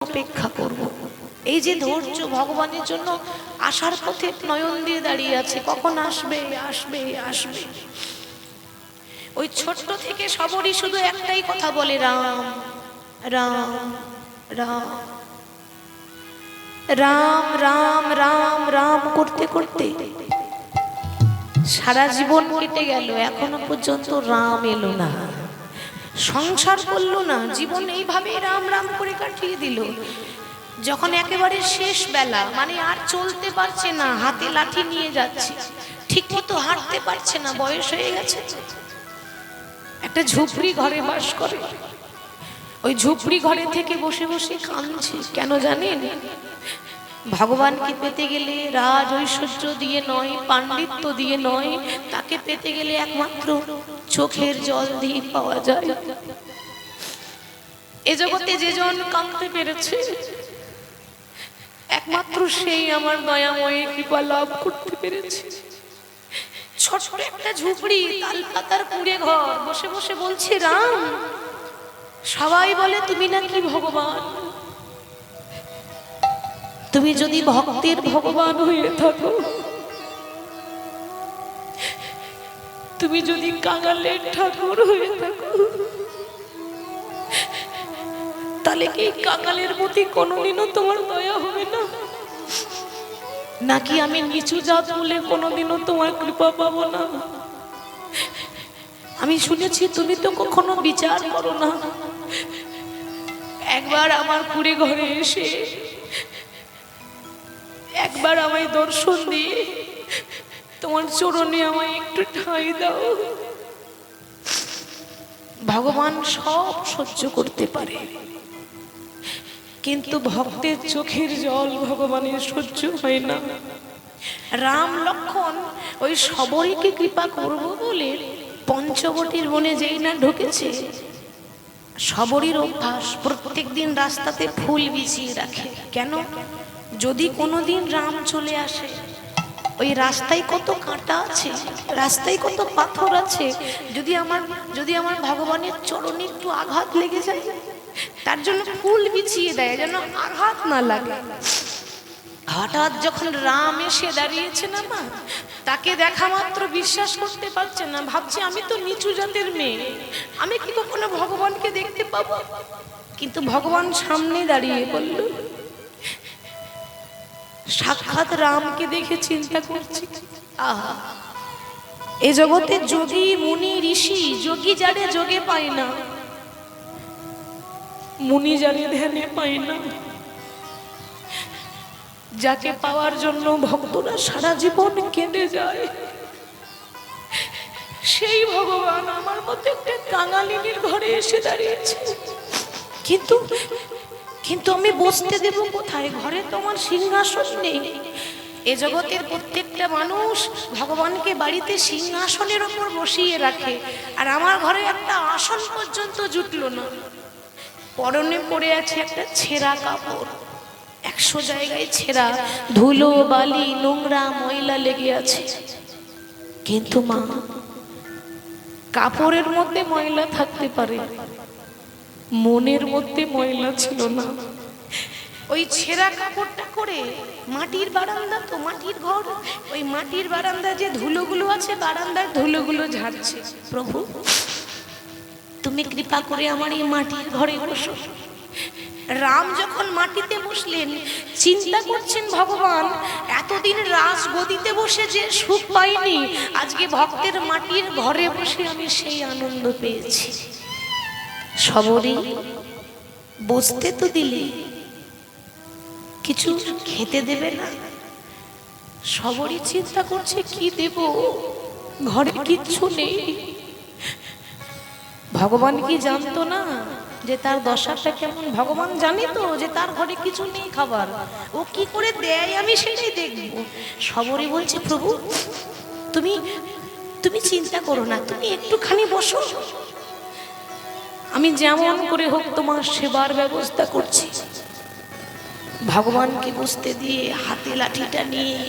অপেক্ষা করব। এই যে ধৈর্য ভগবানের জন্য আসার পথে নয়ন দিয়ে দাঁড়িয়ে আছে, কখন আসবে আসবে আসবে। ওই ছোট্ট থেকে সবরই শুধু একটাই কথা বলে, রাম রাম রাম রাম রাম রাম রাম করতে করতে সারা জীবন কেটে গেল, এখনো পর্যন্ত রাম এলো না, সংসার করলো না, জীবন এইভাবে রাম রাম করে কাটিয়ে দিল। যখন একেবারে শেষ বেলা, মানে আর চলতে পারছে না, হাতে লাঠি নিয়ে যাচ্ছে, ঠিক মতো হাঁটতে পারছে না, বয়স হয়ে গেছে, একটা ঝুপড়ি ঘরে বাস করে। ওই ঝুপড়ি ঘরে থেকে বসে বসে কাঁদছে। কেন জানেন? ভগবানকে পেতে গেলে রাজ ঐশ্বর্য দিয়ে নয়, পাণ্ডিত্য দিয়ে নয়, তাকে পেতে গেলে একমাত্র চোখের জল দিয়ে পাওয়া যায়। এ জগতে যেজন কাঁদতে পেরেছে একমাত্র সেই আমার দয়াময়ের কৃপা লাভ করতে পেরেছে। ছোট্ট একটা ঝুপড়ি, তাল পাতার কুঁড়ে ঘর, বসে বসে বলছে রাম। সবাই বলে তুমি নাকি ভগবান, তুমি যদি ভক্তের ভগবান হয়ে থাকো, তুমি যদি কাঙালের ঠাকুর হয়ে থাকো, তাহলে কি কাঙালের প্রতি কোনোদিনও তোমার দয়া হবে না? নাকি আমি নিচু জাত বলে কোনোদিনও তোমার কৃপা পাবো না? আমি শুনেছি তুমি তো কখনো বিচার করো না। একবার আমার কুড়ে ঘরে এসে একবার আমায় দর্শন দিয়ে তোমার চরণে আমায় একটু ঠাঁই দাও। ভগবান সব সহ্য করতে পারে, কিন্তু ভক্তের চোখের জল ভগবানের সহ্য হয় না। রাম লক্ষ্মণ ওই সবরীকে কৃপা করব বলে পঞ্চবটির বনে যেই না ঢুকেছে, সবরীর অভ্যাস প্রত্যেক দিন রাস্তাতে ফুল বিছিয়ে রাখে। কেন? যদি কোনোদিন রাম চলে আসে, ওই রাস্তায় কত কাঁটা আছে, রাস্তায় কত পাথর আছে, যদি আমার ভগবানের চরণে একটু আঘাত লেগে যায়, তার জন্য ফুল বিছিয়ে দেয় যেন আঘাত না লাগে। হঠাৎ যখন রাম এসে দাঁড়িয়েছে না মা, তাকে দেখা মাত্র বিশ্বাস করতে পারছে না, ভাবছে আমি তো নিচু জাতের মেয়ে, আমি কি কখনো ভগবানকে দেখতে পাবো? কিন্তু ভগবান সামনে দাঁড়িয়ে বলল, সাক্ষাৎ রামকে দেখে চিন্তা করছি, আহা, এ জগতে যোগী মুনি ঋষি, যোগী যারে যোগে পায় না, মুনি যারে ধ্যানে পায় না, যাকে পাওয়ার জন্য ভক্তরা সারা জীবন কেঁদে যায়, সেই ভগবান আমার মতো একটা কাঙালিনীর ঘরে এসে দাঁড়িয়েছে। কিন্তু আমি বসতে দেব কোথায়? ঘরে তো আমার সিংহাসন নেই। এ জগতের প্রত্যেকটা মানুষ ভগবানকে বাড়িতে সিংহাসনের ওপর বসিয়ে রাখে, আর আমার ঘরে একটা আসন পর্যন্ত জুটলো না। পরনে পড়ে আছে একটা ছেঁড়া কাপড়, 100 জায়গায় ছেঁড়া, ধুলো বালি নোংরা ময়লা লেগে আছে। কিন্তু মা, কাপড়ের মধ্যে ময়লা থাকতে পারে, মনের মধ্যে ময়লা ছিল না। ওই ছেঁড়া কাপড়টা করে মাটির বারান্দা, তো মাটির ঘর, ওই মাটির বারান্দা যে ধুলোগুলো আছে, বারান্দার ধুলোগুলো ঝাড়ছে। প্রভু, তুমি কৃপা করে আমার এই মাটির ঘরে বসো। রাম যখন মাটিতে বসলেন, চিন্তা করছেন ভগবান এতদিন রাজগদিতে বসে যে সুখ পাইনি, আজকে ভক্তের মাটির ঘরে বসে আমি সেই আনন্দ পেয়েছি। সবরই বসতে তো দিলে, কিছু খেতে দেবে না। সবরই চিন্তা করছে কি দেব, ঘরে কিচ্ছু নেই। ভগবান কি জানতো না যে তার দশাটা কেমন? ভগবান জানি তো যে তার ঘরে কিছু নেই খাবার, ও কি করে দেয় আমি সেটাই দেখব। সবরই বলছে, প্রভু তুমি চিন্তা করো না, তুমি একটুখানি বসো, আমি যেমন করে হোক তোমার সেবার ব্যবস্থা করছি। ভগবানকে বসতে দিয়ে হাতে লাঠিটা নিয়ে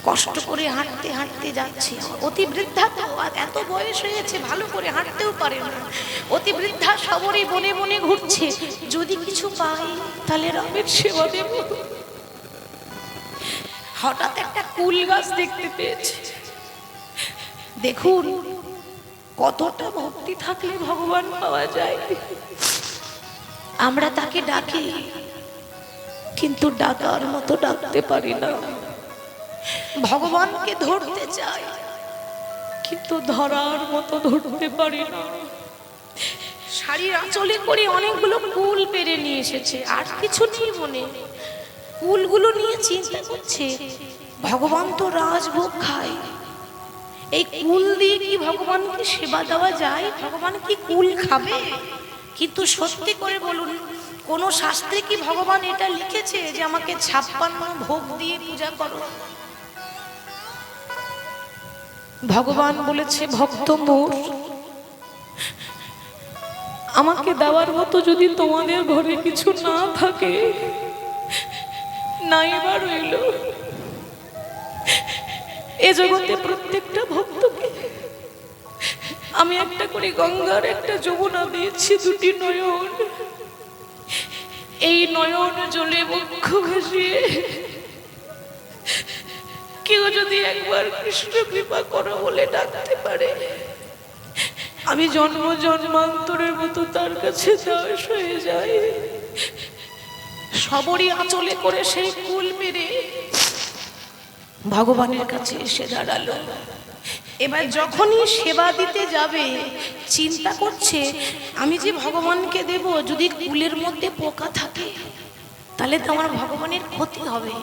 কষ্ট করে হাঁটতে হাঁটতে যাচ্ছে, অতি বৃদ্ধা তো, আর এত বয়স হয়েছে ভালো করে হাঁটতেও পারে না, অতি বৃদ্ধা সবরে বনে বনে ঘুরছে, যদি কিছু পাই তাহলে রামের সেবা দেব। হঠাৎ একটা কুল গাছ দেখতে পেয়েছে। দেখুন কতটা ভক্তি থাকলে ভগবান পাওয়া যায়। আমরা তাকে ডাকি কিন্তু ডাকার মতো ডাকতে পারি না। ভগবানকে ধরতে চাই কিন্তু ধরার মতো ধরতে পারি না। শাড়ির আঁচলে করে অনেকগুলো কুল পেরে নিয়ে এসেছে, আর কিছু নেই মনে। কুলগুলো নিয়ে চিন্তা করছে ভগবান তো রাজভোগ খায়, এই কুল দিয়ে কি ভগবানকে সেবা দেওয়া যায়? ভগবান কি কুল খাবে? কিন্তু সত্যি করে বলুন, কোন শাস্ত্রে কি ভগবান এটা লিখেছে যে আমাকে 56 ভোগ দিয়ে পূজা করো? ভগবান বলেছে ভক্ত মোর, আমাকে দেওয়ার মতো যদি তোমাদের ঘরে কিছু না থাকে, নাই বা রইল, এ জগতে প্রত্যেকটা ভক্তকে আমি একটা করে গঙ্গার একটা যমুনা দিয়েছি, দুটি নয়ন। এই নয়ন জলে বক্ষ ভাসিয়ে কেউ যদি একবার কৃষ্ণ কৃপা করো বলে ডাকতে পারে, আমি জন্ম জন্মান্তরের মতো তার কাছে দাস হয়ে যাই। সবরই আঁচলে করে সেই কুল মেরে ভগবানের কাছে এসে দাঁড়ালো। এবার যখনই সেবা দিতে যাবে চিন্তা করছে আমি যে ভগবানকে দেব, যদি কুলের মধ্যে পোকা থাকে তাহলে তো আমার ভগবানের ক্ষতি হবে,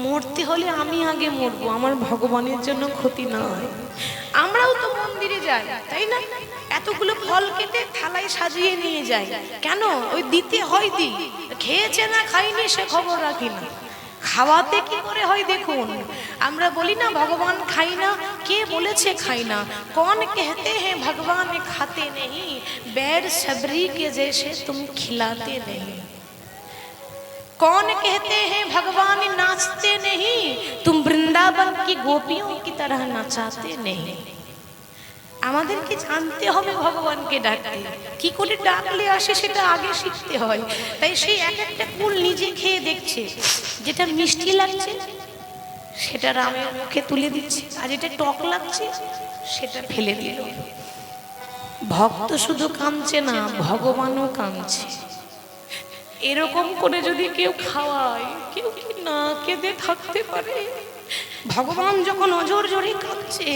মরতে হলে আমি আগে মরবো, আমার ভগবানের জন্য ক্ষতি না হয়। আমরাও তো মন্দিরে যাই তাই না, এতগুলো ফল কেটে থালায় সাজিয়ে নিয়ে যাই, কেন? ওই দিতে হয়, দিই, খেয়েছে না খাইনি সে খবর রাখি না, খাওয়াতে কি করে হয় দেখুন। আমরা বলি না ভগবান খাই না, কে বলেছে খাই না? कौन कहते हैं भगवान खाते नहीं, बैर सबरी के जैसे तुम खिलाते नहीं। कौन कहते हैं भगवान नाचते नहीं, तुम वृंदावन की गोपियों की तरह नचाते नहीं। আমাদেরকে জানতে হবে ভগবানকে ডাকতে, কি করে ডাকলে আসে সেটা আগে শিখতে হয়। তাই সেই এক একটা কুল নিজে খেয়ে দেখছে, যেটা মিষ্টি লাগছে সেটা রামের মুখে তুলে দিচ্ছে, আর যেটা টক লাগছে সেটা ফেলে দিল। ভক্ত শুধু কাঁদছে না, ভগবানও কাঁদছে। এরকম করে যদি কেউ খাওয়ায়, কেউ কি না কেঁদে থাকতে পারে? ভগবান যখন অজর জোরে কাঁদছে,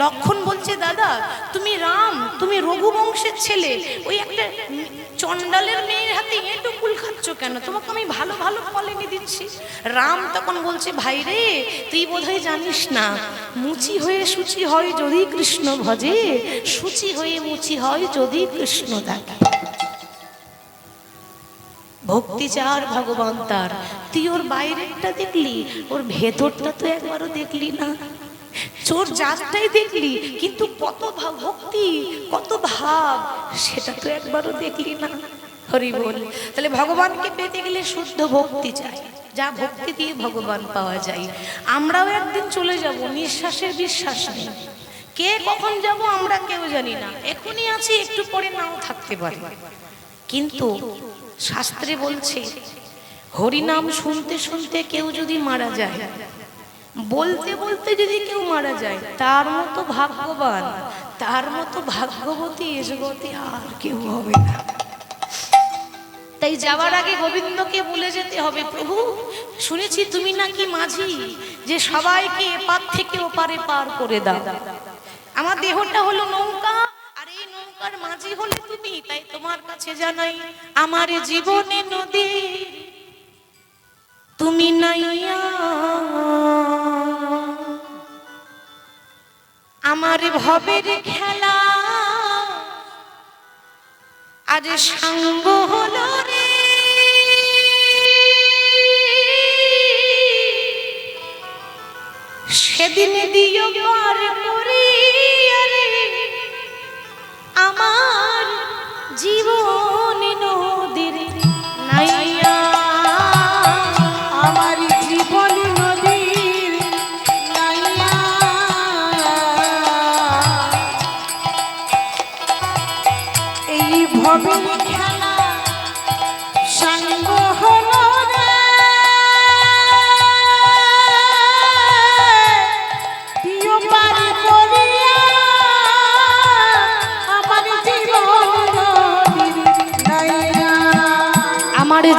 লক্ষণ বলছে দাদা তুমি রাম, তুমি রঘুবংশের ছেলে, ওই একটা চন্ডালের মেয়ের হাতে এঁটো কুল খাচ্ছ কেন? তোমাকে আমি ভালো ভালো ফল এনে দিচ্ছি। রাম তখন বলছে ভাই রে, তুই বোধহয় জানিস না, মুচি হয়ে সূচি হয় যদি কৃষ্ণ ভজে, সূচি হয়ে মুচি হয় যদি কৃষ্ণ ডাকে। ভক্তি চার ভগবান তার, তুই ওর বাইরেরটা দেখলি, ওর ভেতরটা তো একবারও দেখলি না। চোর জাতটাই দেখলি, কিন্তু কত ভক্তি কত ভাব সেটা তো একবারও দেখলি না। হরি বল। তাহলে ভগবানকে পেতে গেলে শুদ্ধ ভক্তি চাই, যা ভক্তি দিয়ে ভগবান পাওয়া যায়। আমরাও একদিন চলে যাব, নিঃশ্বাসের বিশ্বাস নেই, কে কখন যাব আমরা কেউ জানি না। এখনই আছি, একটু পরে নাও থাকতে পারি। কিন্তু শাস্ত্রে বলছে হরিনাম শুনতে শুনতে কেউ যদি মারা যায়, বলতে বলতে যদি কেউ মারা যায়, তার মতো ভাগ্যবান, তার মতো ভাগ্যবতী এ জগতে আর কেউ হবে না। তাই যাওয়ার আগে গোবিন্দকে বলে যেতে হবে, প্রভু শুনেছি তুমি নাকি মাঝি, যে সবাইকে এপার থেকে ওপারে পার করে দাও। আমার দেহটা হলো নৌকা, আর এই নৌকার মাঝি হলে তুমি, তাই তোমার কাছে জানাই আমার জীবনে নদী তুমি নাইয়া, আমার ভবের খেলা আজ সঙ্গ হলো রে, সেদিন দিও পার করি আমার জীবন নদীর নাইয়া, আমার জীবন নদীর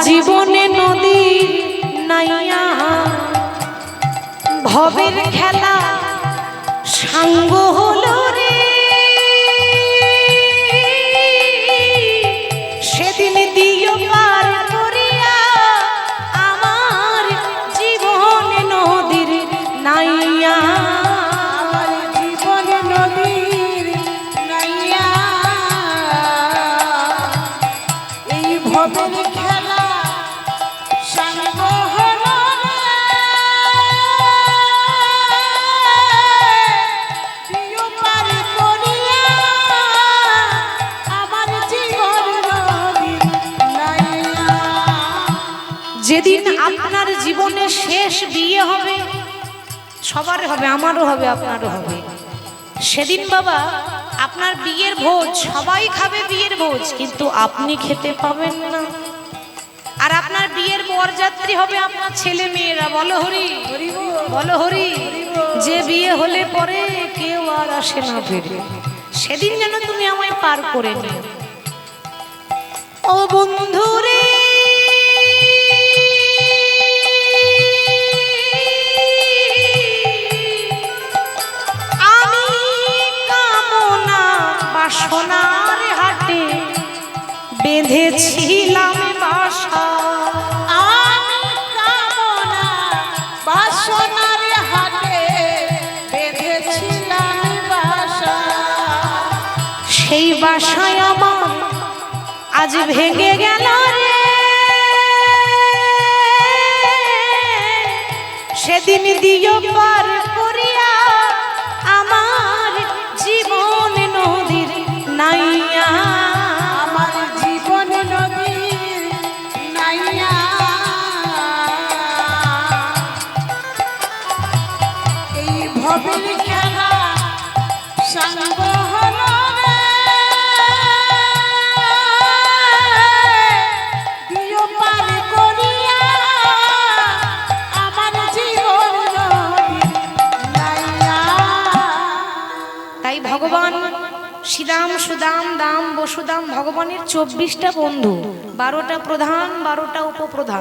জীবনে নদী নাইয়া ভবের খেলা সাঙ্গ হলো রে, সেদিন দিও পার করিয়া আমার জীবনে নদীর নাইয়া, আমার জীবন নদীর নাইয়া, এই ভবের খেলা সাঙ্গ হলো রে, দিও পার করিয়া আমার জীবন নদীর নাইয়া। যেদিন আপনার জীবনে শেষ বিয়ে হবে, সবার হবে, আমারও হবে, আপনারও হবে, সেদিন বাবা আপনার বিয়ের ভোজ, সবাই খাবে বিয়ের ভোজ, কিন্তু আপনি খেতে পাবেন না। আর আপনার বিয়ের বরযাত্রী হবে আপনার ছেলে মেয়েরা। বলো হরি, বলো হরি। যে বিয়ে হলে পরে কেউ আর আসে না ফিরে, সেদিন যেন তুমি আমায় পার করে নিও। ও বন্ধু রে, সোনার হাটে বেঁধেছিলাম বাসা, আমি কামনা বাসনার হাটে বেঁধেছিলাম বাসা, সেই বাসায় আমার আজ ভেঙে গেল রে, সেদিন দিও পার করিয়া আমার জীবন নদীর নাইয়া, আমার জীবন নদীর নাইয়া, এই ভবের খেলা সাঙ্গ হলো রে, দিও পার করিয়া আমার জীবন নদীর নাইয়া। তাই ভগবান শ্রীরাম সুদাম দাম বসুদাম ভগবানের 24টা বন্ধু, 12টা প্রধান 12টা উপপ্রধান।